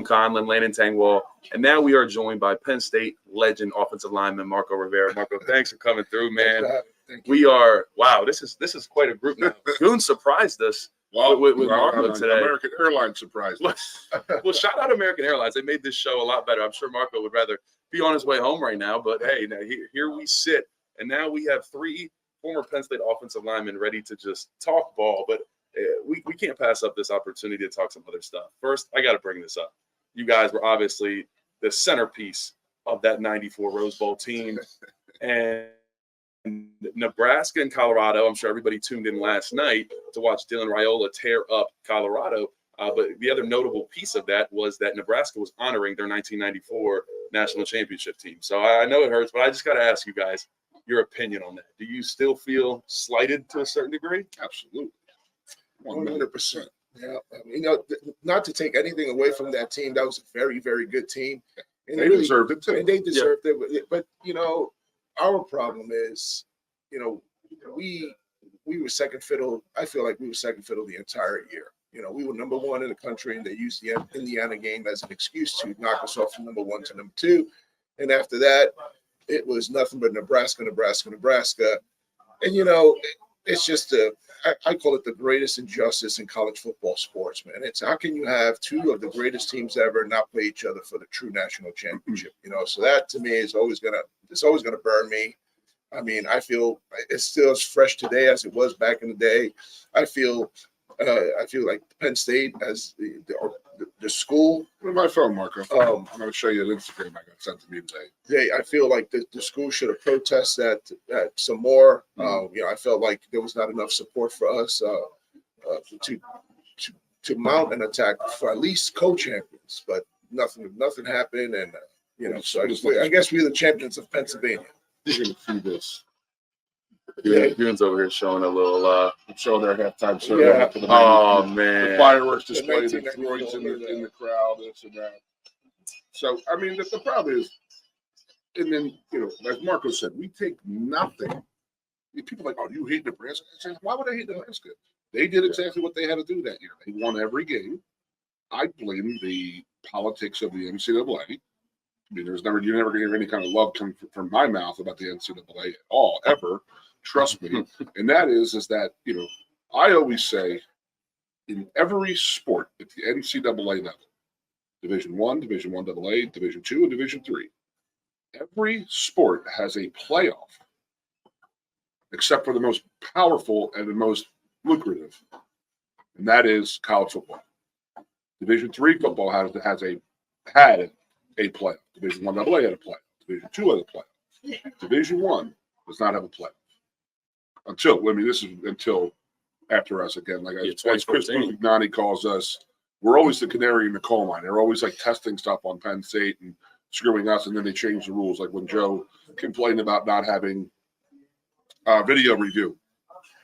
Conlin, Landon Tangwall, and now we are joined by Penn State legend offensive lineman Marco Rivera. Marco, thanks for coming through, man. We are this is quite a group now. Goon surprised us with Marco today. American Airlines surprised us. Well, shout out American Airlines. They made this show a lot better. I'm sure Marco would rather be on his way home right now, but hey, now here we sit, and now we have 3 former Penn State offensive linemen ready to just talk ball, but we can't pass up this opportunity to talk some other stuff. First, I got to bring this up. You guys were obviously the centerpiece of that 94 Rose Bowl team, and Nebraska and Colorado, I'm sure everybody tuned in last night to watch Dylan Raiola tear up Colorado. But the other notable piece of that was that Nebraska was honoring their 1994 national championship team. So I know it hurts, but I just got to ask you guys your opinion on that. Do you still feel slighted to a certain degree? Absolutely. 100%. Yeah. Not to take anything away from that team. That was a very, very good team. And they deserved it too. And they deserved it. But, our problem is, we were second fiddle. I feel like we were second fiddle the entire year. We were number 1 in the country, and they used the Indiana game as an excuse to knock us off from number 1 to number 2. And after that, it was nothing but Nebraska. And, it's just I call it the greatest injustice in college football sports, man. It's how can you have 2 of the greatest teams ever not play each other for the true national championship? So that to me is always gonna burn me. I mean, I feel it's still as fresh today as it was back in the day. I feel like Penn State as the school. Look at my phone, Marco. I'm going to show you an Instagram I got sent to me today. I feel like the school should have protested that some more. I felt like there was not enough support for us to mount an attack for at least co-champions, but nothing happened, and so I guess we're the champions of Pennsylvania. You're going to see this. Goon's over here showing a little. I'm showing their halftime show. Yeah. Oh man! The fireworks display, the droids in the crowd, this and that. So I mean, the problem is, and then as Marco said, we take nothing. People are like, oh, you hate Nebraska? I say, why would I hate Nebraska? They did exactly what they had to do that year. They won every game. I blame the politics of the NCAA. I mean, you're never going to hear any kind of love come from my mouth about the NCAA at all, ever. Trust me. And that is that, I always say in every sport at the NCAA level, Division I, Division I AA, Division II, and Division III, every sport has a playoff except for the most powerful and the most lucrative, and that is college football. Division III football had a playoff. Division I AA had a playoff. Division II had a playoff. Division I does not have a playoff. Until after us again. Like as Chris Bugnani calls us, we're always the canary in the coal mine. They're always like testing stuff on Penn State and screwing us, and then they change the rules. Like when Joe complained about not having video review,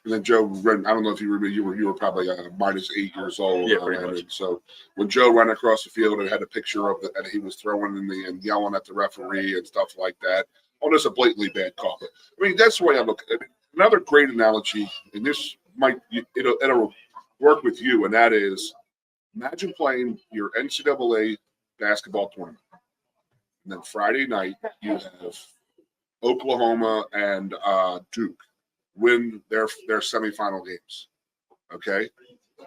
and then Joe ran. I don't know if you remember. You were probably minus 8 years old. Yeah, pretty much. So when Joe ran across the field and had a picture of and he was throwing and yelling at the referee and stuff like that. Oh, that's a blatantly bad call. I mean, that's the way I look at it. Another great analogy, and this it'll work with you, and that is, imagine playing your NCAA basketball tournament, and then Friday night you have Oklahoma and Duke win their semifinal games, okay?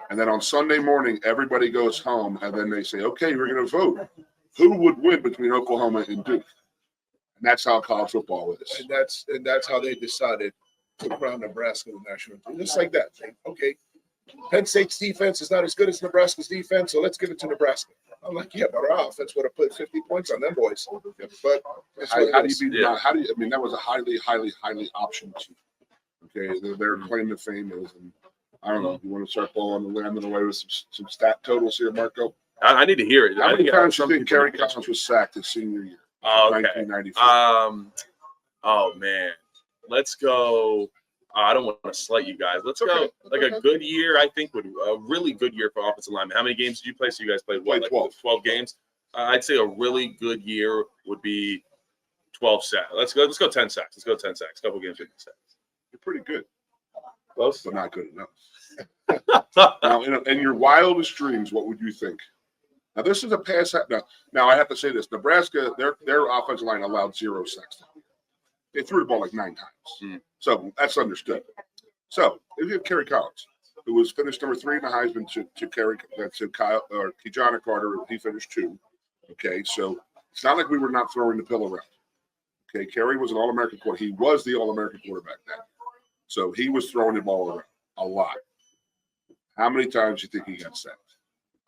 And then on Sunday morning, everybody goes home, and then they say, okay, we're going to vote. Who would win between Oklahoma and Duke? And that's how college football is. And that's how they decided to crown Nebraska the national team. Just like that. Okay, Penn State's defense is not as good as Nebraska's defense, so let's give it to Nebraska. I'm like, yeah, but our offense would have put 50 points on them boys. Yeah, but how do you beat I mean, that was a highly, highly, highly option team. Okay, their claim to fame is, and I don't know, you want to start blowing the landing away with some stat totals here, Marco? I need to hear it. How many times do you think Kerry Collins was sacked his senior year? Oh, okay. 1994. Oh man, let's go. I don't want to slight you guys. Let's go like a good year. I think a really good year for offensive linemen. How many games did you play? So you guys played what? Like 12 games. I'd say a really good year would be 12 sacks. Let's go 10 sacks. Let's go 10 sacks. Couple games 50 sacks. You're pretty good. Close, but not good enough. Now, in your wildest dreams, what would you think Now this is a pass. Now I have to say this: Nebraska, their offensive line allowed 0 sacks. They threw the ball like 9 times, so that's understood. So if you have Kerry Collins, who was finished number 3 in the Heisman to Kyle or Kijana Carter, he finished 2. Okay, so it's not like we were not throwing the pill around. Okay, Kerry was an All-American quarterback. He was the All-American quarterback then, so he was throwing the ball around a lot. How many times do you think he got sacked?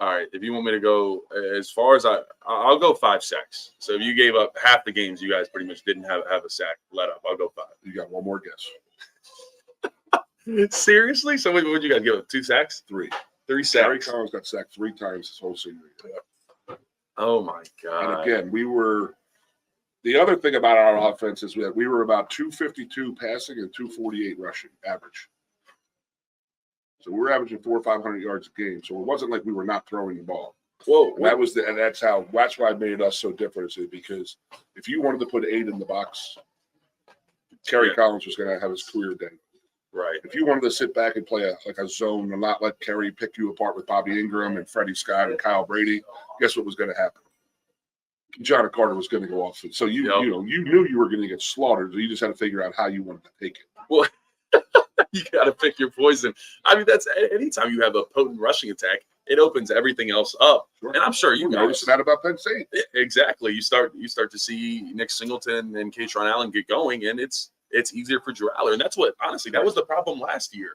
All right, if you want me to go as far as I'll go 5 sacks. So if you gave up half the games, you guys pretty much didn't have a sack let up. I'll go 5. You got one more guess. Seriously? So what would you guys give up? 2 sacks? 3. 3 Kerry sacks. Collins got sacked 3 times his whole senior year. Oh my God. And again, the other thing about our offense is that we were about 252 passing and 248 rushing average. So we were averaging 400 or 500 yards a game. So it wasn't like we were not throwing the ball. Whoa. And that's why it made us so different, is because if you wanted to put 8 in the box, Kerry Collins was going to have his career day. Right. If you wanted to sit back and play a zone and not let Kerry pick you apart with Bobby Ingram and Freddie Scott and Kyle Brady, guess what was going to happen? John Carter was going to go off. So you knew you were going to get slaughtered. So you just had to figure out how you wanted to take it. Well, you got to pick your poison. I mean, that's anytime you have a potent rushing attack, it opens everything else up. Sure. And I'm sure you noticed that about Penn State. Exactly. You start to see Nick Singleton and Katron Allen get going, and it's easier for Drew Aller. And that's what, honestly, that was the problem last year.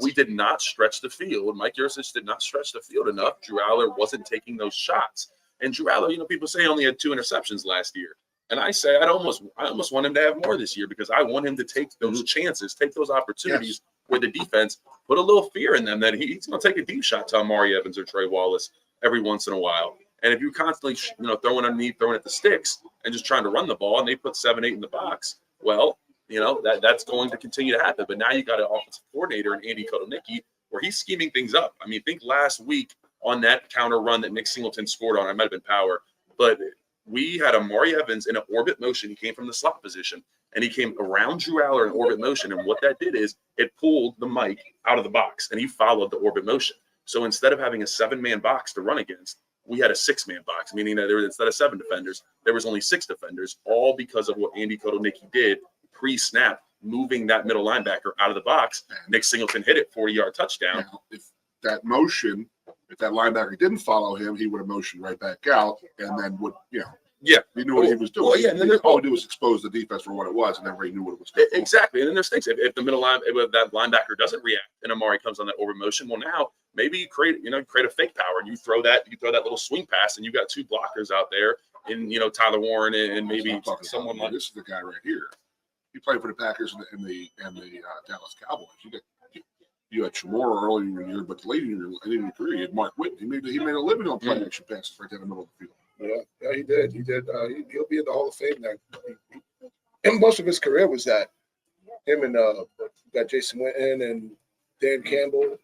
We did not stretch the field. Mike Yurcich did not stretch the field enough. Drew Aller wasn't taking those shots. And Drew Aller, people say he only had 2 interceptions last year. And I say I almost want him to have more this year, because I want him to take those chances, take those opportunities where the defense put a little fear in them that he's going to take a deep shot to Amari Evans or Trey Wallace every once in a while. And if you constantly, throwing underneath, throwing at the sticks and just trying to run the ball, and they put 7, 8 in the box, well, that's going to continue to happen. But now you got an offensive coordinator in Andy Kotelnicki where he's scheming things up. I mean, think last week on that counter run that Nick Singleton scored on, it might have been power, but we had Amari Evans in an orbit motion. He came from the slot position, and he came around Drew Aller in orbit motion. And what that did is it pulled the Mike out of the box, and he followed the orbit motion. So instead of having a 7-man box to run against, we had a 6-man box, meaning that instead of 7 defenders, there was only 6 defenders, all because of what Andy Kotelnicki did pre-snap, moving that middle linebacker out of the box. Nick Singleton hit it 40-yard touchdown. Now, if that linebacker didn't follow him, he would have motioned right back out, and then he knew what he was doing. Well, yeah, and then all he did was expose the defense for what it was, and everybody knew what it was doing. Exactly. And then there's things. If that linebacker doesn't react and Amari comes on that orbit motion, well, now maybe you create a fake power, and you throw that little swing pass, and you got 2 blockers out there in Tyler Warren and maybe someone like this is the guy right here. He played for the Packers and the Dallas Cowboys. You had Chamorro early in your year, but later in your career, you had Mark Whitten. He made a living on play action passes right down the middle of the field. Yeah, he did. He did. He'll be in the Hall of Fame now. And most of his career was that. Him and got Jason Witten and Dan Campbell,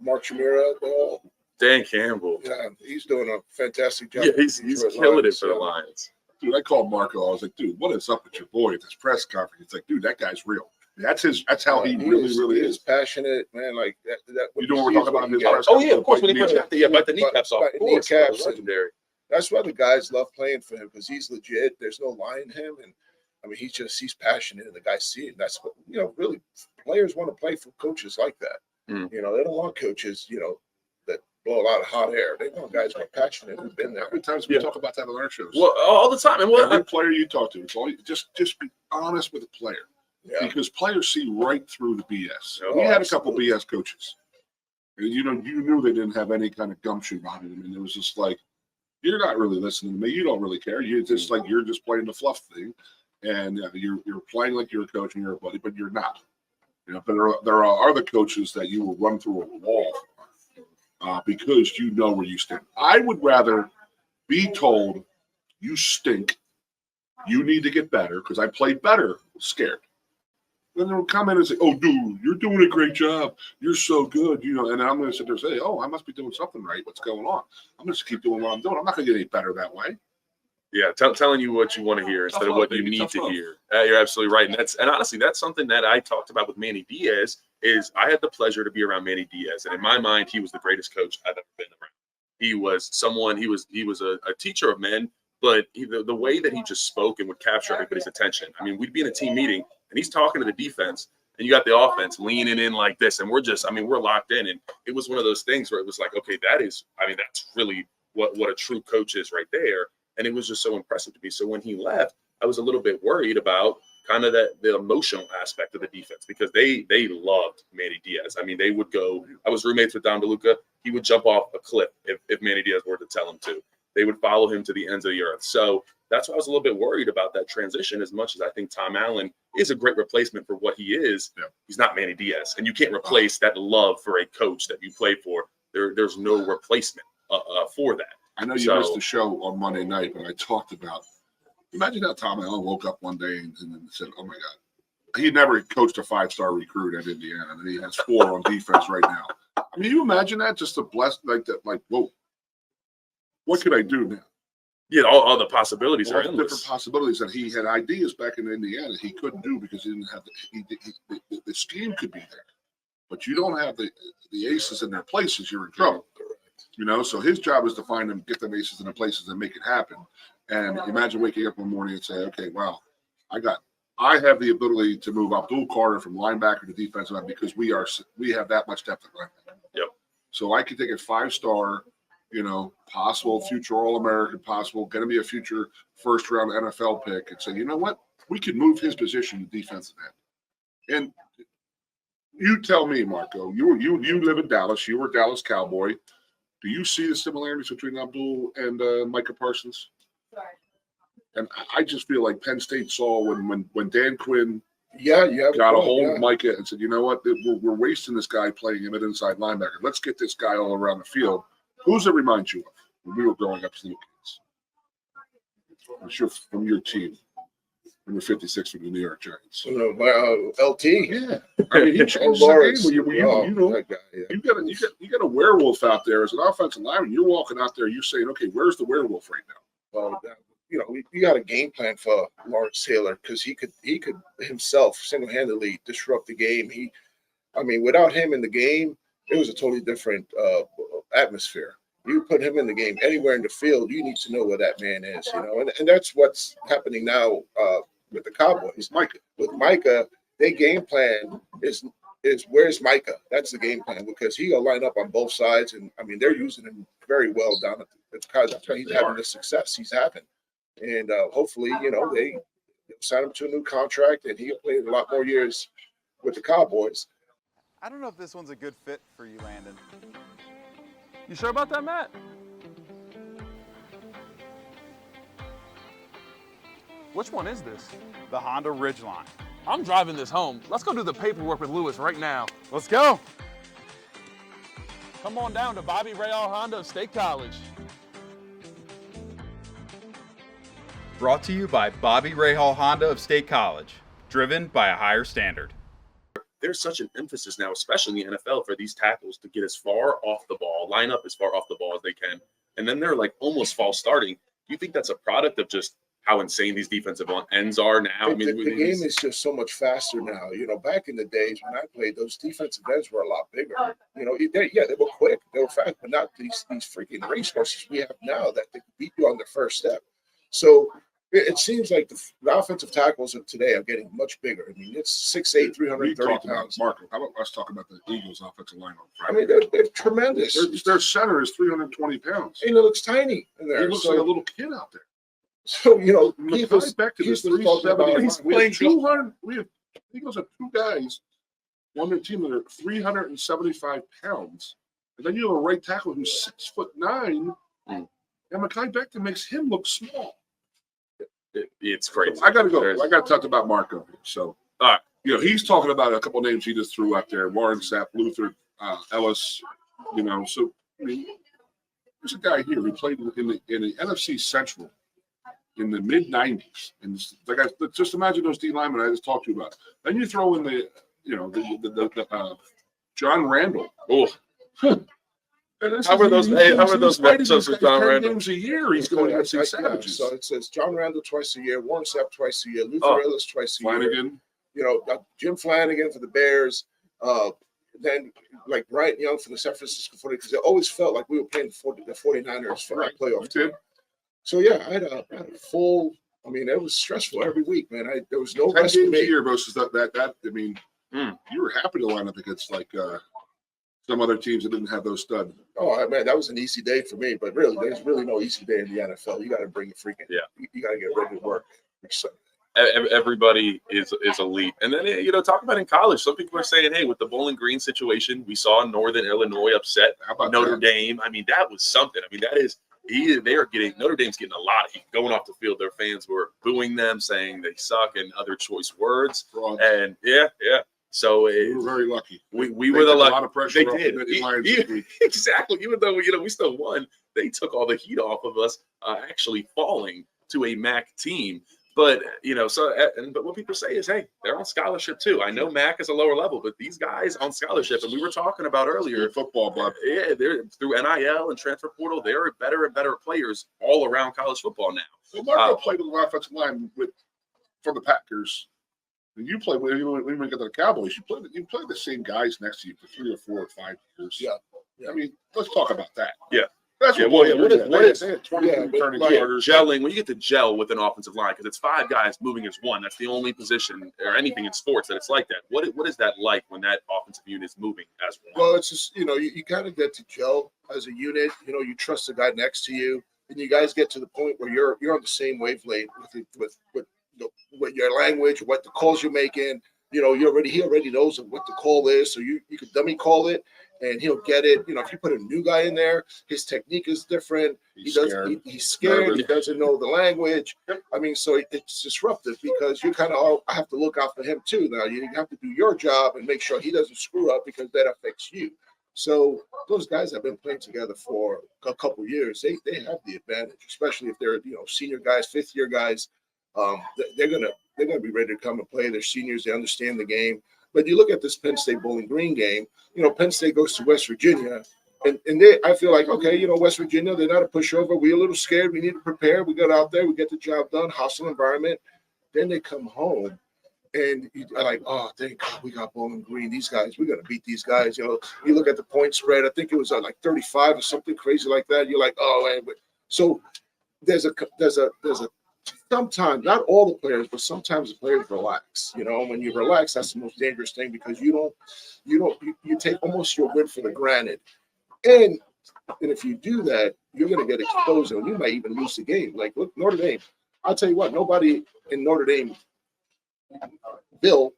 Mark Chimera. Dan Campbell. Yeah, he's doing a fantastic job. Yeah, he's killing it for the Lions. Dude, I called Marco. I was like, dude, what is up with your boy at this press conference? It's like, dude, that guy's real. That's how he really is. He's passionate, man. Like that. You know what we're talking about in his press conference? Oh, yeah, of course. When he put the kneecaps off. Kneecaps. Legendary. That's why the guys love playing for him, because he's legit. There's no lie in him. And I mean, he's passionate, and the guys see it. And that's what, really players want to play for coaches like that. They don't want coaches, that blow a lot of hot air. They want guys who are passionate, who've been there. How many times we talk about that on our shows? Well, all the time. And every player you talk to, it's all just be honest with the player. Yeah. Because players see right through the BS. We had a couple BS coaches. And you knew they didn't have any kind of gumption behind them. And it was just like, you're not really listening to me. You don't really care. You're just playing the fluff thing. And you're playing like you're a coach and you're a buddy, but you're not. But there are other coaches that you will run through a wall because you know where you stand. I would rather be told you stink, you need to get better because I played better, scared. Then they'll come in and say, "Oh, dude, you're doing a great job. You're so good," and I'm going to sit there and say, "Oh, I must be doing something right. What's going on? I'm going to keep doing what I'm doing. I'm not going to get any better that way." Yeah, telling you what you want to hear instead of what you need to hear. You're absolutely right, and honestly, that's something that I talked about with Manny Diaz. Is I had the pleasure to be around Manny Diaz, and in my mind, he was the greatest coach I've ever been around. He was someone. He was a teacher of men, but the way that he just spoke and would capture everybody's attention. I mean, we'd be in a team meeting and he's talking to the defense, and you got the offense leaning in like this, and we're locked in. And it was one of those things where it was like, okay, that's really what a true coach is right there. And it was just so impressive to me. So when he left, I was a little bit worried about kind of the emotional aspect of the defense, because they loved Manny Diaz. I mean, they would go. I was roommates with Don DeLuca. He would jump off a cliff if Manny Diaz were to tell him to. They would follow him to the ends of the earth. So that's why I was a little bit worried about that transition. As much as I think Tom Allen is a great replacement for what he is, he's not Manny Diaz, and you can't replace that love for a coach that you play for. There's no replacement for that. I know you missed the show on Monday night, but I talked about. Imagine how Tom Allen woke up one day and said, "Oh my God." He never coached a 5-star recruit at Indiana, and he has 4 on defense right now. I mean, you imagine that, just a bless like that, like, whoa, what could I do now? Yeah, all the possibilities are all the endless. different possibilities that he had ideas back in Indiana he couldn't do because he didn't have the scheme could be there, but you don't have the aces in their places, you're in trouble. You know, so his job is to find them, get them aces in their places, and make it happen. And imagine waking up one morning and say, okay, wow, I have the ability to move Abdul Carter from linebacker to defensive end because we have that much depth at linebacker. Yep. So I could take a 5-star, you know, possible future All-American, possible going to be a future first-round NFL pick, and say, you know what, we could move his position to defensive end. And you tell me, Marco, you live in Dallas. You were a Dallas Cowboy. Do you see the similarities between Abdul and Micah Parsons? And I just feel like Penn State saw when Dan Quinn got a hold of Micah and said, you know what, we're wasting this guy playing him at inside linebacker. Let's get this guy all around the field. Who's it remind you of when we were growing up as little kids? I'm sure from your team. Number 56 from the New York Giants. LT. Yeah. I mean, he changed the game. You got a werewolf out there as an offensive lineman. You're walking out there, you're saying, okay, where's the werewolf right now? Well, you know, you got a game plan for Lawrence Taylor because he could himself single-handedly disrupt the game. Without him in the game, it was a totally different atmosphere. You put him in the game anywhere in the field, you need to know where that man is, you know, and that's what's happening now with the Cowboys. With Micah, their game plan is where's Micah? That's the game plan because he'll line up on both sides, and I mean they're using him very well down at the Cowboys. That's why he's having the success he's having, and hopefully, you know, they sign him to a new contract, and he'll play a lot more years with the Cowboys. I don't know if this one's a good fit for you, Landon. You sure about that, Matt? Which one is this? The Honda Ridgeline. I'm driving this home. Let's go do the paperwork with Lewis right now. Let's go. Come on down to Bobby Rahal Honda of State College. Brought to you by Bobby Rahal Honda of State College. Driven by a higher standard. There's such an emphasis now, especially in the NFL, for these tackles to get as far off the ball, line up as far off the ball as they can. And then they're like almost false starting. Do you think that's a product of just how insane these defensive ends are now? The game is just so much faster now. You know, back in the days when I played, those defensive ends were a lot bigger. You know, they were quick, they were fast, but not these freaking racehorses we have now that they can beat you on the first step. So it seems like the offensive tackles of today are getting much bigger. I mean, it's 6'8", 330 pounds. Marco, how about us talking about the Eagles' offensive line on I Friday? mean, they're tremendous. Their center is 320 pounds. And it looks tiny in there. He looks like a little kid out there. So, you know, He's back to this 370. He's We have playing 200. Eagles have 2 guys on their team that are 375 pounds, and then you have a right tackle who's 6'9", and Mekhi Becton makes him look small. It's crazy. I got to go. I got to talk about Marco. So, you know, he's talking about a couple names he just threw out there: Warren Sapp, Luther, Ellis. You know, so I mean, there's a guy here who played in the NFC Central in the mid '90s, and just imagine those D linemen I just talked to you about. Then you throw in the John Randall. Oh. How are those matchups with John Randall? Games a year he's going against these savages. So it says John Randall twice a year, Warren Sapp twice a year, Luther Ellis twice a year. Flanagan. You know, Jim Flanagan for the Bears. then like Bryant Young from the San Francisco 49ers, because it always felt like we were playing the 49ers for our playoff team. So yeah, I had a full. I mean, it was stressful every week, man. There was no 10 rest for games a me. year versus that. I mean, you were happy to line up against like some other teams that didn't have those studs. Oh man, that was an easy day for me. But really, there's really no easy day in the NFL. You got to bring it freaking. Yeah. You got to get ready to work. So, everybody is elite. And then, talk about in college, some people are saying, hey, with the Bowling Green situation, we saw Northern Illinois upset Notre Dame. I mean, that was something. I mean, Notre Dame's getting a lot of heat going off the field. Their fans were booing them, saying they suck and other choice words. And yeah. So we were very lucky. We were the lucky. A lot of pressure. They did. Exactly. Even though, we still won, they took all the heat off of us actually falling to a MAC team. But, but what people say is, hey, they're on scholarship too. I know MAC is a lower level, but these guys on scholarship, and we were talking about earlier. Football, bud. Yeah, they're through NIL and transfer portal. They're better and better players all around college football now. Well, Marco played with the offensive line from the Packers. And you played when you get to the Cowboys. You played the same guys next to you for 3 or 4 or 5 years. Yeah. I mean, let's talk about that. Yeah. That's what is they had 20 returning starters. Gelling, when you get to gel with an offensive line, because it's 5 guys moving as one, that's the only position or anything in sports that it's like that. What is that like when that offensive unit is moving as one? Well, it's just, you got to get to gel as a unit. You trust the guy next to you, and you guys get to the point where you're on the same wavelength with your language, what the calls you're making. He already knows what the call is, so you can dummy call it, and he'll get it. If you put a new guy in there, his technique is different. He's scared. He doesn't know the language. I mean, so it's disruptive because you kind of have to look out for him too. Now you have to do your job and make sure he doesn't screw up because that affects you. So those guys have been playing together for a couple of years. They have the advantage, especially if they're senior guys, 5th-year guys. They're gonna be ready to come and play. They're seniors. They understand the game. But you look at this Penn State Bowling Green game. Penn State goes to West Virginia, and I feel like, okay, West Virginia, they're not a pushover. We're a little scared. We need to prepare. We got out there. We get the job done. Hostile environment. Then they come home, and you're like, oh, thank God we got Bowling Green. These guys, we're gonna beat these guys. You look at the point spread. I think it was like 35 or something crazy like that. You're like, oh, man. So there's a sometimes, not all the players, but sometimes the players relax. When you relax, that's the most dangerous thing because you take almost your win for granted. And if you do that, you're going to get exposed and you might even lose the game. Like, look, Notre Dame, I'll tell you what, nobody in Notre Dame, Bill,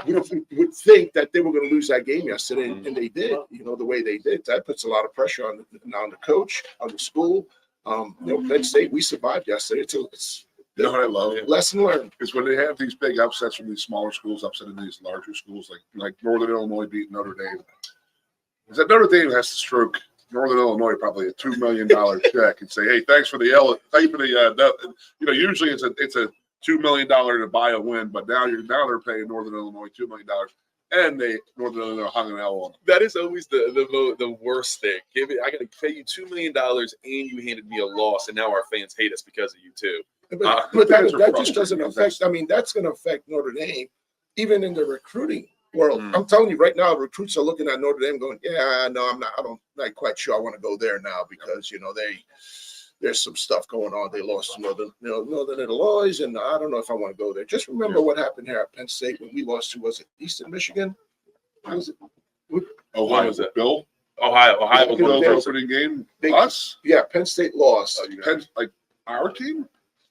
would think that they were going to lose that game yesterday, and they did, the way they did. That puts a lot of pressure on the coach, on the school. Penn State, we survived yesterday. It's what I love? Lesson learned. Is when they have these big upsets from these smaller schools upsetting these larger schools, like Northern Illinois beating Notre Dame. Is that Notre Dame has to stroke Northern Illinois probably a $2 million check and say, "Hey, thanks for the usually it's a $2 million to buy a win, but now they're paying Northern Illinois $2 million." And Northern Illinois hung an L on them. That is always the worst thing. I got to pay you $2 million, and you handed me a loss, and now our fans hate us because of you too. But that just doesn't affect. I mean, that's going to affect Notre Dame, even in the recruiting world. I'm telling you right now, recruits are looking at Notre Dame, going, "Yeah, no, I'm not quite sure I want to go there now because there's some stuff going on. They lost to Northern Illinois, and I don't know if I want to go there." Just remember what happened here at Penn State when we lost to, was it Eastern Michigan? Was it? Ohio, was it Bill? Ohio was one of those. Opening game. Us? Yeah, Penn State lost. Like our team?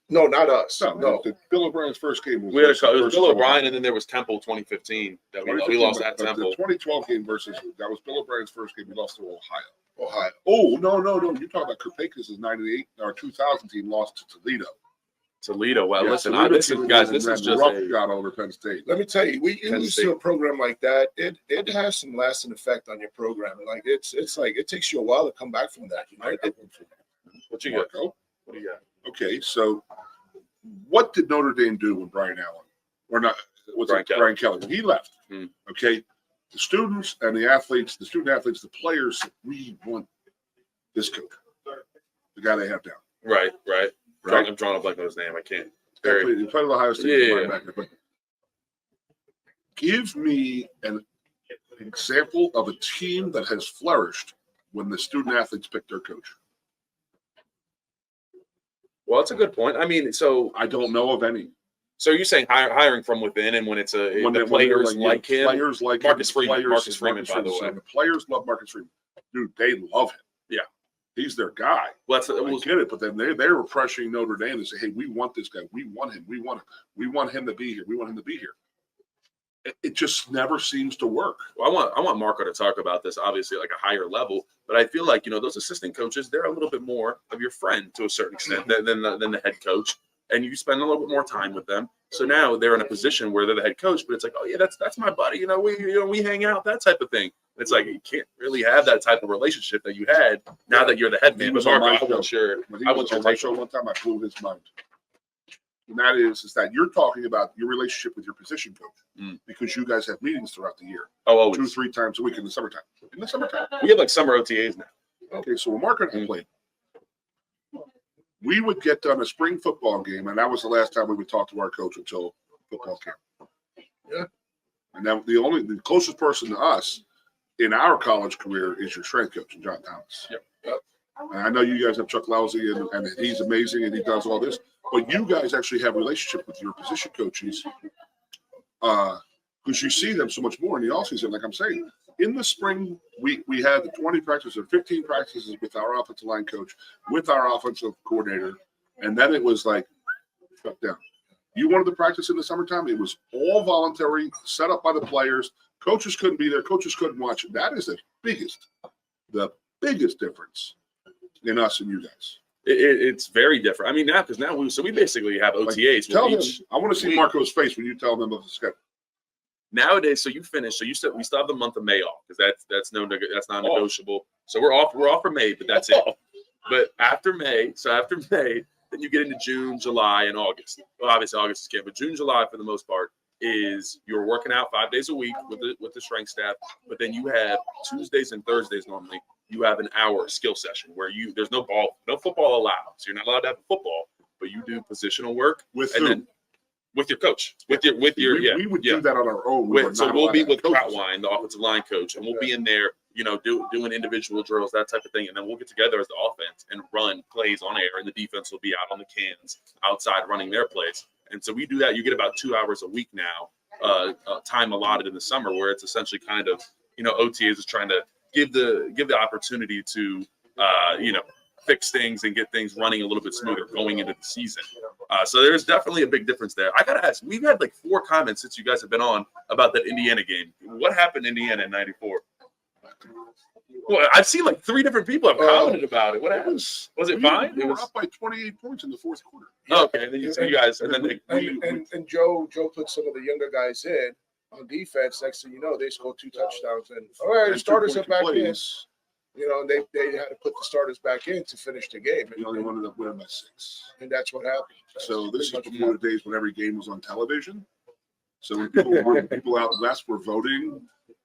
No, not us. No. Bill O'Brien's first game was. It was Bill O'Brien, and then there was Temple 2015 that we lost at Temple. The 2012 game that was Bill O'Brien's first game. We lost to Ohio. Ohio. Oh, no. You're talking about Kirpakis' 98 or 2000 team lost to Toledo. Well, yeah, listen, this is just rough shot over Penn State. Let me tell you, you lose to a program like that, it has some lasting effect on your program. Like it's like it takes you a while to come back from that. What you got? What do you got? Okay, so what did Notre Dame do with Brian Allen? Or not? Brian Kelly. When he left, okay, the students and the athletes, the the players, we want this coach, the guy they have down. Right. I'm drawing a blank on his name. I can't. He played with Ohio State. Yeah. But give me an example of a team that has flourished when the student athletes pick their coach? Well, that's a good point. I mean, so I don't know of any. So you're saying hiring from within, and when it's When the they're players like him, players like Marcus him, Freeman, players- Marcus Freeman, by the So way. the players love Marcus Freeman. Dude, they love him. Yeah. He's their guy. Well, that's I get it, but then they were pressuring Notre Dame to say, "Hey, we want this guy. We want him. We want him. We want him to be here. We want him to be here." It just never seems to work. Well, I want Marco to talk about this, obviously, like a higher level. But I feel like those assistant coaches, they're a little bit more of your friend to a certain extent than the head coach, and you spend a little bit more time with them. So now they're in a position where they're the head coach, but it's like, oh yeah, that's my buddy. We hang out, that type of thing. It's like you can't really have that type of relationship that you had now that you're the head man. He was But on my Marco, show. I wasn't sure. When he I was wasn't on my sure. show one time, I blew his mind. And that is that you're talking about your relationship with your position coach because you guys have meetings throughout the year, Oh, always. 2-3 times a week in the summertime. In the summertime. We have like summer OTAs now. Okay, so when Mark and I played, we would get done a spring football game, and that was the last time we would talk to our coach until football camp. Yeah. And then the closest person to us in our college career is your strength coach, John Thomas. Yep. And I know you guys have Chuck Lousy, and he's amazing, and he does all this. But you guys actually have a relationship with your position coaches because you see them so much more in the offseason. Like I'm saying, in the spring, we had 20 practices or 15 practices with our offensive line coach, with our offensive coordinator, and then it was like, shut down. You wanted to practice in the summertime, it was all voluntary, set up by the players. Coaches couldn't be there. Coaches couldn't watch. That is the biggest difference in us and you guys. It's very different. I mean, now we basically have OTAs. Tell them. each I want to see week. Marco's face when you tell them about the schedule. Nowadays, so you finish. So you said we still have the month of May off because that's not negotiable. So we're off for May, but that's it. But after May, then you get into June, July, and August. Well, obviously August is camp, but June, July for the most part is you're working out 5 days a week with the strength staff. But then you have Tuesdays and Thursdays normally. You have an hour skill session where there's no football allowed. So you're not allowed to have football, but you do positional work with your coach, with your We would do that on our own. So we'll be with Troutwine, the offensive line coach, and we'll be in there, doing individual drills, that type of thing, and then we'll get together as the offense and run plays on air, and the defense will be out on the cans outside running their plays. And so we do that. You get about 2 hours a week now, time allotted in the summer, where it's essentially kind of OTAs is trying to give the opportunity to fix things and get things running a little bit smoother going into the season. So there's definitely a big difference there. I gotta ask, we've had like 4 comments since you guys have been on about that Indiana game. What happened in Indiana in '94? Well, I've seen like 3 different people have commented about it. What happened? Was it fine? We It were was up by 28 points in the fourth quarter. okay. And then you guys, and then And Joe put some of the younger guys in on defense. Next thing you know, they scored 2 touchdowns, and all right, the starters are back in. And they had to put the starters back in to finish the game. We only ended up winning by 6. And that's what happened. So this is before the days when every game was on television. So when people out west were voting,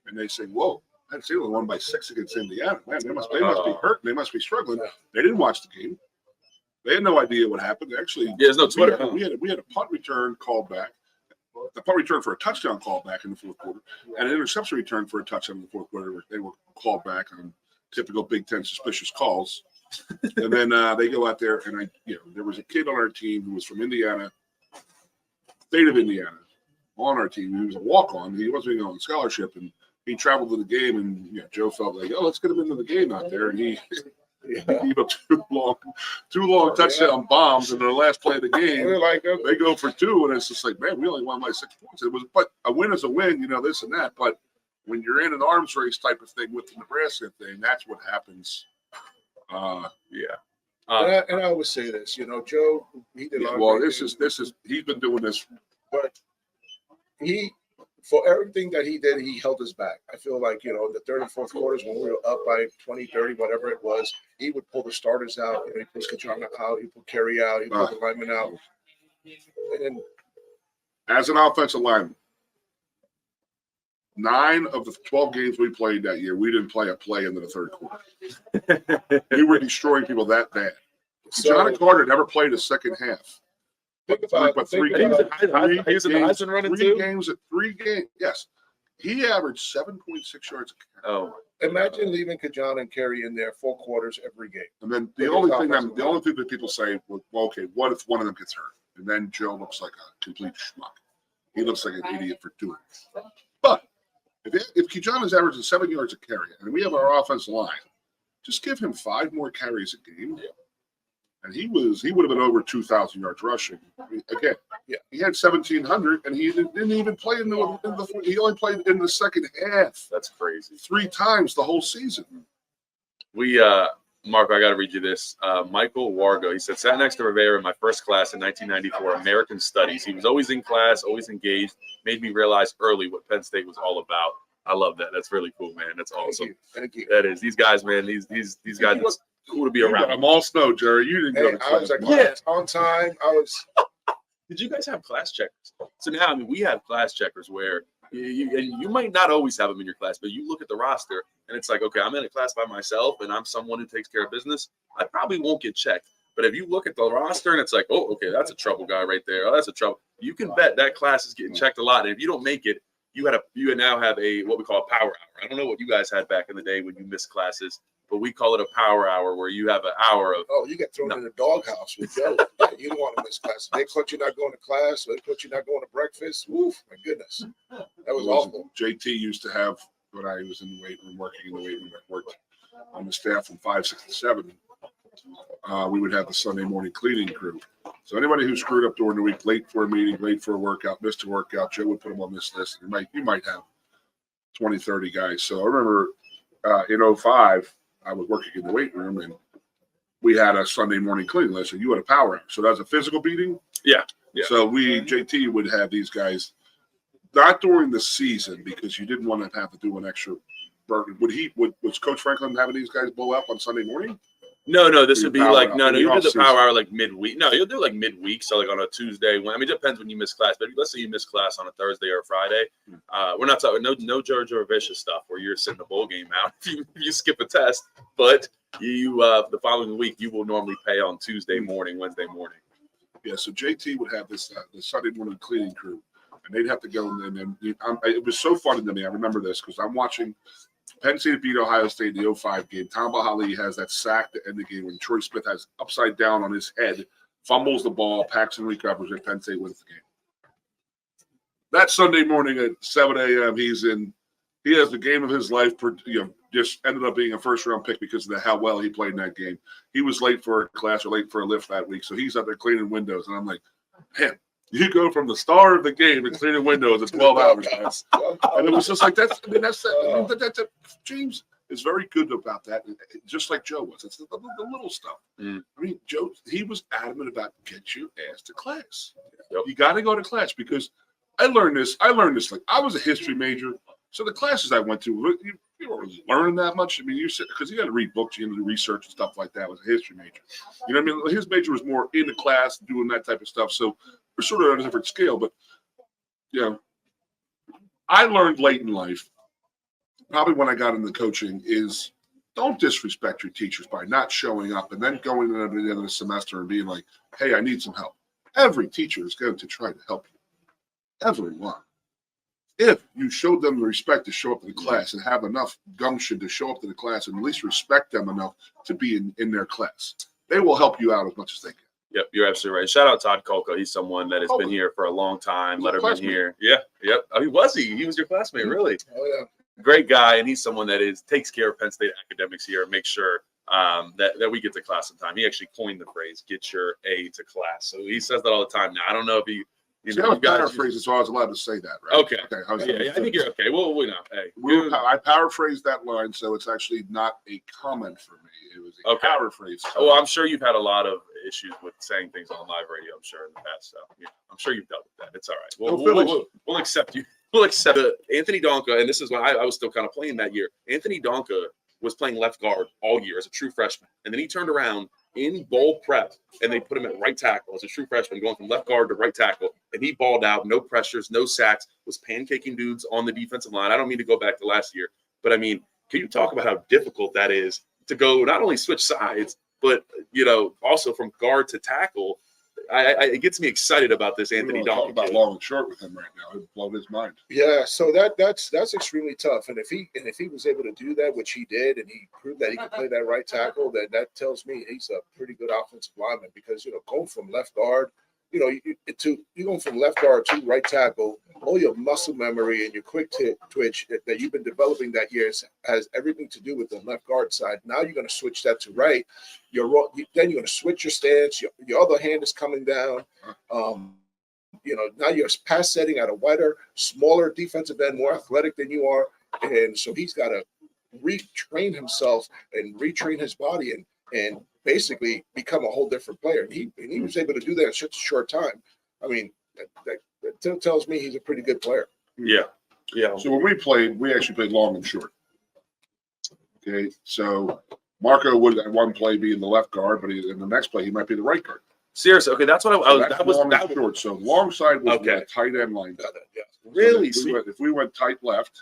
and they say, "Whoa, Penn State won by 6 against Indiana. Man, they must be hurt. They must be struggling." They didn't watch the game. They had no idea what happened. Actually, there's no Twitter. We had a punt return called back, the punt return for a touchdown called back in the fourth quarter, and an interception return for a touchdown in the fourth quarter. They were called back on typical Big Ten suspicious calls. And then they go out there, and there was a kid on our team who was from Indiana, state of Indiana, on our team. He was a walk-on. He wasn't even on scholarship, and he traveled to the game. And Joe felt like, let's get him into the game out there. And he gave up 2 long touchdown bombs in the last play of the game. They go for 2, and it's just like, man, we only won by 6 points. But a win is a win, this and that. But when you're in an arms race type of thing with the Nebraska thing, that's what happens. And I always say this, Joe, he did. This is he's been doing this, but for everything that he did, he held us back. I feel like, in the third and fourth quarters when we were up by 20, 30, whatever it was, he would pull the starters out. He put Katrana out. He put Kerry out. He put the linemen out. And as an offensive lineman, 9 of the 12 games we played that year, we didn't play a play into the third quarter. We were destroying people that bad. John Carter never played a second half. Think about But it. three games. Yes. He averaged 7.6 yards a carry. Oh, Imagine leaving Kajan and Kerry in there 4 quarters every game. And then the Look only at thing offensive that people say, well, okay, what if one of them gets hurt? And then Joe looks like a complete schmuck. He looks like an idiot for doing it. But if Kajan is averaging 7 yards a carry, and we have our offensive line, just give him 5 more carries a game. Yeah. And he would have been over 2,000 yards rushing. Again, yeah, he had 1,700, and he didn't even play in the. He only played in the second half. that's crazy. 3 times the whole season. We, Marco, I got to read you this. Michael Wargo, he said, sat next to Rivera in my first class in 1994, American Studies. He was always in class, always engaged, made me realize early what Penn State was all about. I love that. That's really cool, man. That's awesome. Thank you. That is. These guys, man, these guys, it's cool to be around. I'm all snow, Jerry. You didn't go Hey, to I was class. like on time. I was. Did you guys have class checkers? So now, I mean, we have class checkers where you might not always have them in your class, but you look at the roster and it's like, okay, I'm in a class by myself and I'm someone who takes care of business. I probably won't get checked. But if you look at the roster and it's like, oh, okay, that's a trouble guy right there. Oh, that's a trouble. You can bet that class is getting checked a lot. And if you don't make it, you now have a what we call a power hour. I don't know what you guys had back in the day when you missed classes, but we call it a power hour where you have an hour of. Oh, you get thrown in a doghouse with Joe. You don't want to miss class. They caught you not going to class. Or they caught you not going to breakfast. Woof, my goodness. That was awful. JT used to have, when I was in the weight room, working in the weight room, I worked on the staff from 5, 6, and 7. We would have the Sunday morning cleaning crew. So anybody who screwed up during the week, late for a meeting, late for a workout, missed a workout, Joe would put them on this list. You might have 20, 30 guys. So I remember in 05, I was working in the weight room and we had a Sunday morning cleaning list and you had a power hour. So that was a physical beating. Yeah. So JT would have these guys not during the season because you didn't want to have to do an extra burden. Was Coach Franklin having these guys blow up on Sunday morning? No, this would be like, no, you do the off-season. power hour like midweek. No, you'll do like midweek. So like on a Tuesday. I mean, it depends when you miss class. But let's say you miss class on a Thursday or a Friday. We're not talking no Georgia vicious stuff where you're sitting the bowl game out if you skip a test. But you the following week you will normally pay on Tuesday morning, Wednesday morning. Yeah, so JT would have this the Sunday morning cleaning crew, and they'd have to go and then it was so funny to me. I remember this because I'm watching Penn State beat Ohio State in the 05 game. Tom Bahali has that sack to end the game when Troy Smith has upside down on his head, fumbles the ball, Paxton recovers, and Penn State wins the game. That Sunday morning at 7 a.m., he has the game of his life. Just ended up being a first-round pick because of how well he played in that game. He was late for a class or late for a lift that week, so he's out there cleaning windows. And I'm like, man, you go from the star of the game and cleaning windows in 12 hours, guys. And it was just like, James is very good about that, just like Joe was. It's the little stuff. I mean, Joe, he was adamant about get your ass to class. Yep. You got to go to class because I learned this. Like I was a history major, so the classes I went to, you don't really learn that much. I mean, because you got to read books, you got to do research and stuff like that. Was a history major. You know what I mean? His major was more in the class, doing that type of stuff. So we're sort of on a different scale. But I learned late in life, probably when I got into coaching, is don't disrespect your teachers by not showing up and then going in at the end of the semester and being like, hey, I need some help. Every teacher is going to try to help you. Everyone. If you showed them the respect to show up to the class and have enough gumption to show up to the class and at least respect them enough to be in their class, they will help you out as much as they can. Yep, you're absolutely right. Shout out Todd Kolka. He's someone that has been here for a long time. Letterman here. Yeah, yep. Oh, he was your classmate, really. Oh, yeah. Great guy, and he's someone that takes care of Penn State academics here and makes sure that we get to class on time. He actually coined the phrase "get your A to class." So he says that all the time now. I don't know if he. You paraphrase it, so I was allowed to say that, right? Okay. I think you're okay. Well, we know. Hey, I paraphrased that line, so it's actually not a comment for me. It was a paraphrase. Well, I'm sure you've had a lot of issues with saying things on live radio. I'm sure in the past, so I'm sure you've dealt with that. It's all right. We'll accept you. We'll accept Anthony Donka, and this is when I was still kind of playing that year. Anthony Donka was playing left guard all year as a true freshman, and then he turned around in bowl prep, and they put him at right tackle as a true freshman, going from left guard to right tackle, and he balled out, no pressures, no sacks, was pancaking dudes on the defensive line. I don't mean to go back to last year, but I mean, can you talk about how difficult that is to go not only switch sides, but also from guard to tackle? it gets me excited about this Anthony We don't talk Dalton about kid. long and short with him right now. It'd blow his mind. Yeah, so that's extremely tough. And if he was able to do that, which he did, and he proved that he could play that right tackle, then that tells me he's a pretty good offensive lineman because going from left guard, you going from left guard to right tackle, all your muscle memory and your quick twitch that you've been developing that year has everything to do with the left guard side. Now you're going to switch that to right. Then you're going to switch your stance. Your other hand is coming down. Now you're pass setting at a wider, smaller defensive end, more athletic than you are, and so he's got to retrain himself and retrain his body and basically become a whole different player. And he was able to do that in such a short time. I mean, that tells me he's a pretty good player. Yeah. So when we actually played long and short. Okay, so Marco would at one play be in the left guard, but in the next play he might be the right guard. Seriously, okay, that's what I was. That's That was long that and was short. So long side was Okay. the tight end line. really So sweet. if we went tight left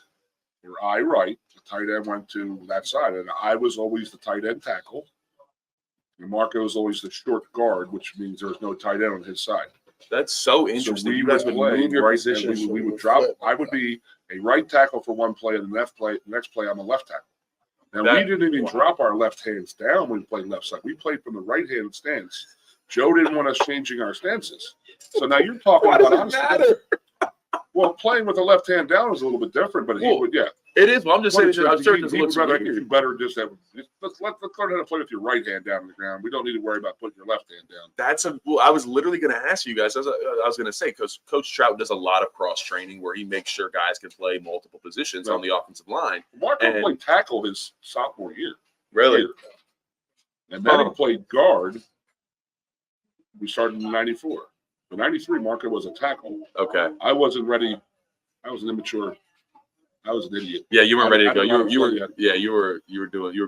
or I right, the tight end went to that side, and I was always the tight end tackle, and Marco was always the short guard, which means there's no tight end on his side. That's so So interesting. we You guys would play move your right, position. and we would drop. I would be a right tackle for one play, and the next play I'm a left tackle. Now we didn't even drop our left hands down when we played left side. We played from the right hand stance. Joe didn't want us changing our stances. So now you're talking Why about does it matter? Well, playing with the left hand down is a little bit different, but he Well, would, yeah. It is. Well, I'm just saying. I'm sure it he just would looks rather weird. you better just have. Let's learn how to play with your right hand down on the ground. We don't need to worry about putting your left hand down. Well, I was literally going to ask you guys. I was going to say because Coach Trout does a lot of cross training where he makes sure guys can play multiple positions on the offensive line. Marco played tackle his sophomore year. Really? And then he played guard. We started in '94. In '93, Marco was a tackle. Okay. I wasn't ready. I was an immature. I was an idiot. Yeah, you weren't ready to go. You were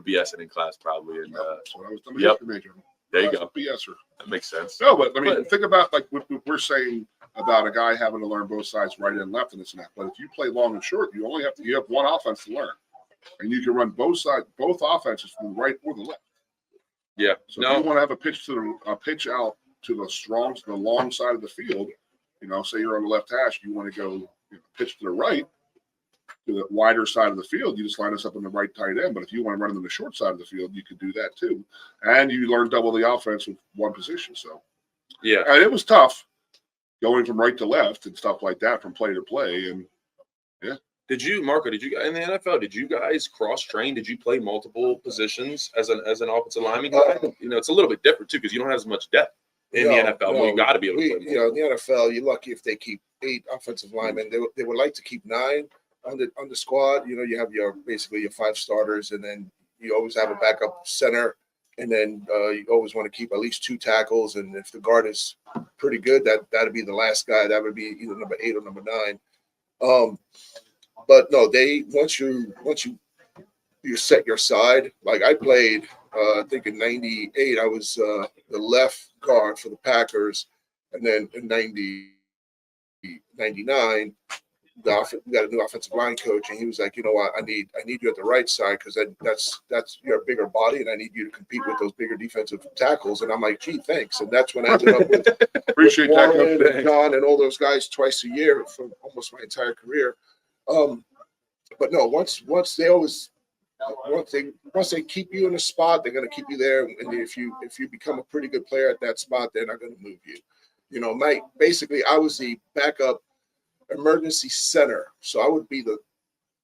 BSing in class probably. And That's what I was. I'm a Yep. history major. there you I was go. a BSer. That makes sense. No, but I mean, think about like what we're saying about a guy having to learn both sides, right and left, and this and that. But if you play long and short, you have one offense to learn, and you can run both offenses from the right or the left. Yeah. So if you want to have a pitch out to the long side of the field, say you're on the left hash, you want to go pitch to the right, to the wider side of the field, you just line us up on the right tight end. But if you want to run them on the short side of the field, you can do that too. And you learn double the offense with one position. So, Yeah. and it was tough going from right to left and stuff like that from play to play. And Did you, Marco? Did you in the NFL? Did you guys cross train? Did you play multiple positions as an offensive lineman? It's a little bit different too because you don't have as much depth in the NFL. Well, you got to be able to play more. In the NFL, you're lucky if they keep 8 offensive linemen. They would like to keep 9 on the squad. You have basically your 5 starters, and then you always have a backup center, and then you always want to keep at least 2 tackles. And if the guard is pretty good, that'd be the last guy. That would be either number 8 or number 9. But no, once you set your side. Like I played, I think in '98, I was the left guard for the Packers, and then in '99, we got a new offensive line coach, and he was like, you know what, I need you at the right side because that's your bigger body, and I need you to compete with those bigger defensive tackles. And I'm like, gee, thanks. And that's when I ended up with appreciate that, Conlin Coach. and John and all those guys twice a year for almost my entire career. But no, once they keep you in a spot, they're going to keep you there. And if you become a pretty good player at that spot, they're not going to move you. Basically, I was the backup emergency center, so I would be the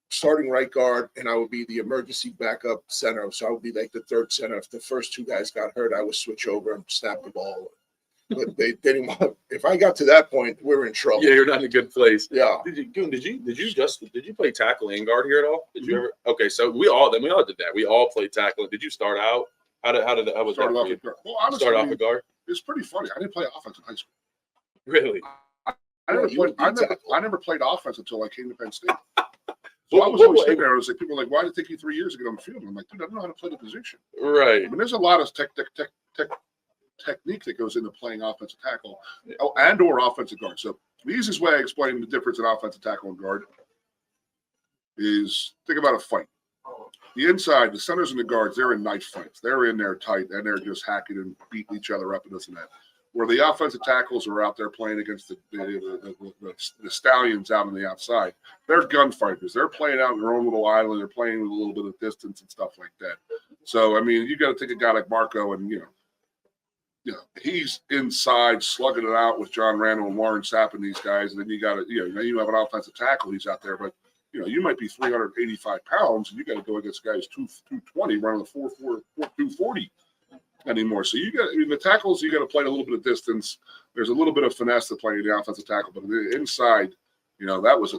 starting right guard, and I would be the emergency backup center. So I would be like the third center. If the first 2 guys got hurt, I would switch over and snap the ball. But they didn't want. If I got to that point, we were in trouble. Yeah, you're not in a good place. Yeah. Did you play tackle and guard here at all? Did you ever? Okay, so we all did that. We all played tackle. Did you start out? How was that? Started off For you? at guard. Well, honestly, Start off at guard. it's pretty funny. I didn't play offense in high school. Really? I never played offense until I came to Penn State. So I was always sitting there. I was like, people were like, why did it take you 3 years to get on the field? And I'm like, dude, I don't know how to play the position. Right. I mean, there's a lot of technique that goes into playing offensive tackle and or offensive guard. So the easiest way I explain the difference in offensive tackle and guard is think about a fight. The inside, the centers and the guards, they're in knife fights. They're in there tight, and they're just hacking and beating each other up and this and that. where the offensive tackles are out there playing against the Stallions out on the outside. They're gunfighters. They're playing out in their own little island. They're playing with a little bit of distance and stuff like that. So, I mean, you got to take a guy like Marco and, he's inside slugging it out with John Randall and Warren Sapp and these guys. And then you got to, you have an offensive tackle. He's out there, but you might be 385 pounds and you got to go against guys 220 running the 240 anymore. So the tackles, you got to play a little bit of distance. There's a little bit of finesse to playing the offensive tackle, but the inside, that was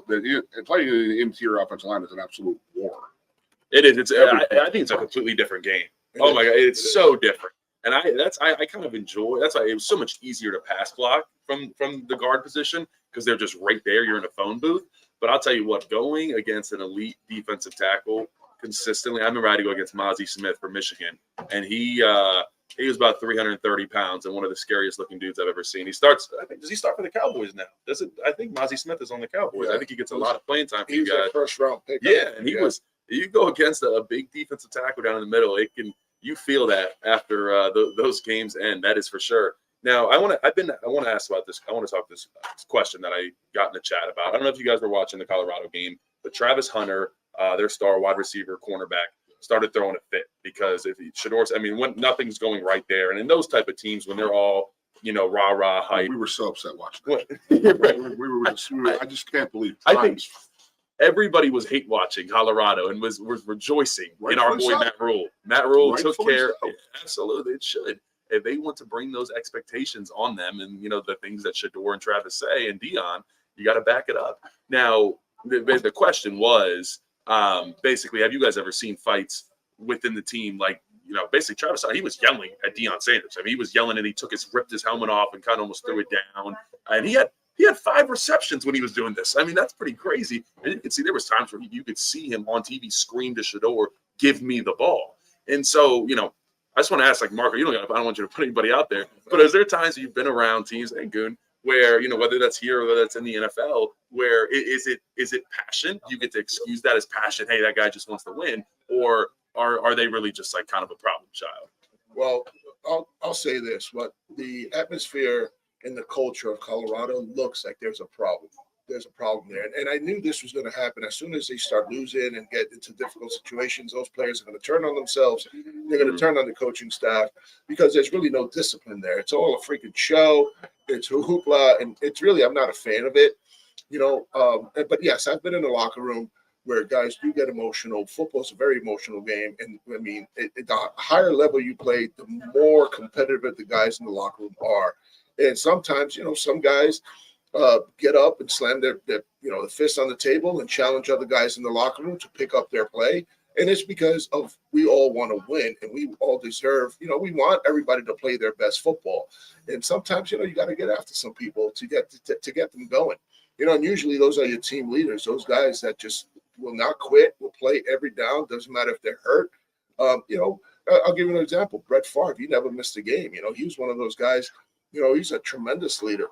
playing in the interior offensive line is an absolute war. It is. I think it's a completely different game. Oh my God, it's so different. And I kind of enjoy. That's why it was so much easier to pass block from the guard position because they're just right there. You're in a phone booth. But I'll tell you what, going against an elite defensive tackle consistently. I remember I had to go against Mozzie Smith for Michigan, and he was about 330 pounds and one of the scariest looking dudes I've ever seen. Does he start for the Cowboys now? I think Mozzie Smith is on the Cowboys. Yeah, I think he gets a lot of playing time for you guys. First round pick. Yeah, and you go against a big defensive tackle down in the middle, you feel that after those games end. That is for sure. Now, I want to ask about this. I want to talk this question that I got in the chat about. I don't know if you guys were watching the Colorado game, but Travis Hunter, their star wide receiver, cornerback, started throwing a fit because when nothing's going right there, and in those type of teams when they're all rah hype. We were so upset watching that. I just can't believe. I think everybody was hate watching Colorado and was rejoicing in our boy Matt Rule. Matt Rule took care. So. Absolutely, it should. If they want to bring those expectations on them and, the things that Shedeur and Travis say and Dion, you got to back it up. Now, the question was basically, have you guys ever seen fights within the team? Like, basically Travis, he was yelling at Deion Sanders. I mean, he was yelling and he ripped his helmet off and kind of almost threw it down. And he had 5 receptions when he was doing this. I mean, that's pretty crazy. And you can see there was times where you could see him on TV scream to Shedeur, "Give me the ball." And so, I just want to ask, like, Marco, I don't want you to put anybody out there, but is there times that you've been around teams, and Goon, where, whether that's here or whether that's in the NFL, where is it passion? You get to excuse that as passion. Hey, that guy just wants to win. Or are they really just like kind of a problem child? Well, I'll say this, but the atmosphere and the culture of Colorado looks like there's a problem. There's a problem there. And I knew this was going to happen. As soon as they start losing and get into difficult situations, those players are going to turn on themselves. They're going to turn on the coaching staff because there's really no discipline there. It's all a freaking show. It's hoopla. And it's really, I'm not a fan of it, but yes, I've been in the locker room where guys do get emotional. Football's a very emotional game. And I mean, the higher level you play, the more competitive the guys in the locker room are. And sometimes, some guys get up and slam their the fist on the table and challenge other guys in the locker room to pick up their play. And it's because we all want to win and we all deserve, we want everybody to play their best football. And sometimes, you got to get after some people to get them going. And usually those are your team leaders, those guys that just will not quit, will play every down, doesn't matter if they're hurt. I'll give you an example. Brett Favre, he never missed a game. He was one of those guys, he's a tremendous leader.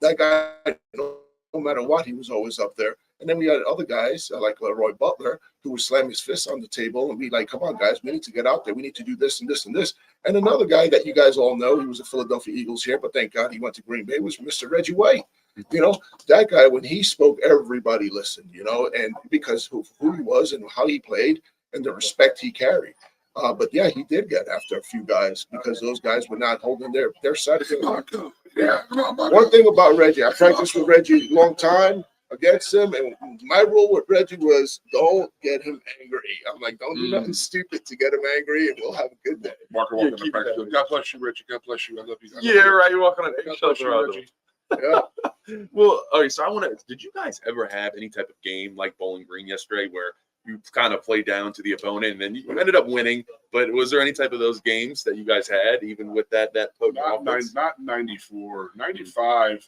That guy, no matter what, he was always up there. And then we had other guys like Leroy Butler who would slam his fists on the table and be like, come on, guys, we need to get out there. We need to do this and this and this. And another guy that you guys all know, he was a Philadelphia Eagles here, but thank God he went to Green Bay, was Mr. Reggie White. That guy, when he spoke, everybody listened, and because who he was and how he played and the respect he carried. But yeah, he did get after a few guys because those guys were not holding their side of the Yeah. One thing about Reggie, I practiced with Reggie a long time against him, and my rule with Reggie was don't get him angry. I'm like, don't do nothing stupid to get him angry, and we'll have a good day. Marco walking to practice. God bless you, Reggie. God bless you. I love you. Right. You're walking on eggshells around him. Yeah. Well, all right. So did you guys ever have any type of game like Bowling Green yesterday where you kind of played down to the opponent and then you ended up winning? But was there any type of those games that you guys had, even with that potent offense? Not 94, 95.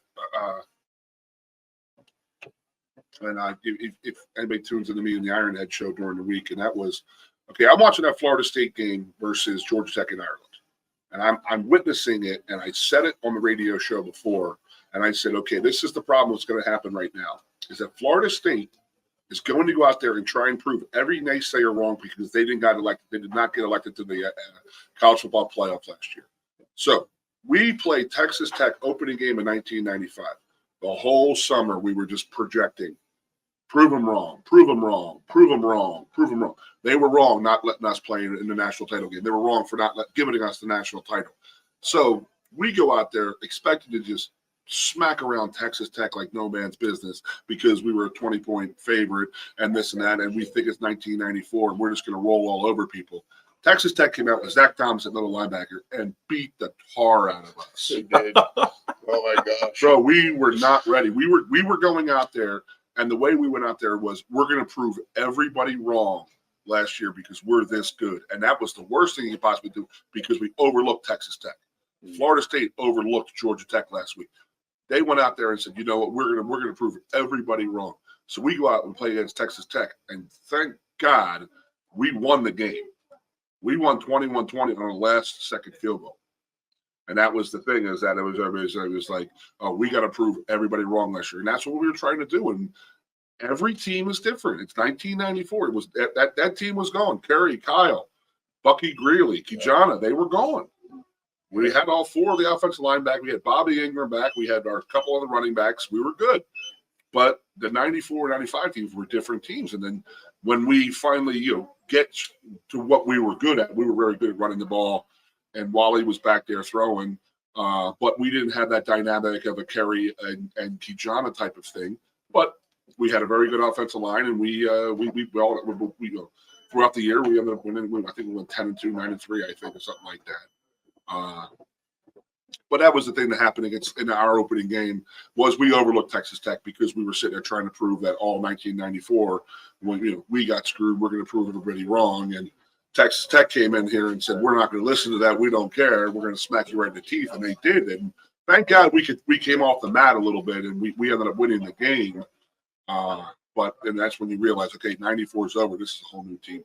And if anybody tunes into me in the Ironhead show during the week, and that was okay. I'm watching that Florida State game versus Georgia Tech in Ireland, and I'm witnessing it. And I said it on the radio show before, and I said, okay, this is the problem that's going to happen right now: is that Florida State is going to go out there and try and prove every naysayer wrong because they did not get elected to the college football playoff last year. So We played Texas Tech opening game in 1995. The whole summer we were just projecting. Prove them wrong, prove them wrong, prove them wrong, prove them wrong. They were wrong not letting us play in the national title game. They were wrong for not giving us the national title. So we go out there expecting to just smack around Texas Tech like no man's business because we were a 20-point favorite and this and that, and we think it's 1994 and we're just going to roll all over people. Texas Tech came out with Zach Thompson, little linebacker, and beat the tar out of us. They did. Oh my gosh. Bro, we were not ready. We were going out there, and the way we went out there was we're going to prove everybody wrong last year because we're this good. And that was the worst thing you could possibly do because we overlooked Texas Tech. Florida State overlooked Georgia Tech last week. They went out there and said, you know what, we're gonna prove everybody wrong. So we go out and play against Texas Tech, and thank God we won the game. We won 21-20 on the last second field goal. And that was the thing, is that it was like, oh, we got to prove everybody wrong last year. And that's what we were trying to do. And every team is different. It's 1994. It was that team was going. Kerry, Kyle, Bucky Greeley, Kijana, they were going. We had all four of the offensive line back. We had Bobby Ingram back. We had our couple of the running backs. We were good. But the 94, 95 teams were different teams. And then when we finally, get to what we were good at, we were very good at running the ball. And Wally was back there throwing. But we didn't have that dynamic of a Kerry and Kijana type of thing. But we had a very good offensive line, and we throughout the year we ended up winning. I think we went 10-2, 9-3, I think, or something like that. But that was the thing that happened in our opening game was we overlooked Texas Tech because we were sitting there trying to prove that all 1994 when we got screwed, we're going to prove everybody wrong. And Texas Tech came in here and said, we're not going to listen to that. We don't care. We're going to smack you right in the teeth. And they did. And thank God we came off the mat a little bit, and we ended up winning the game. But that's when you realize, okay, 94 is over. This is a whole new team.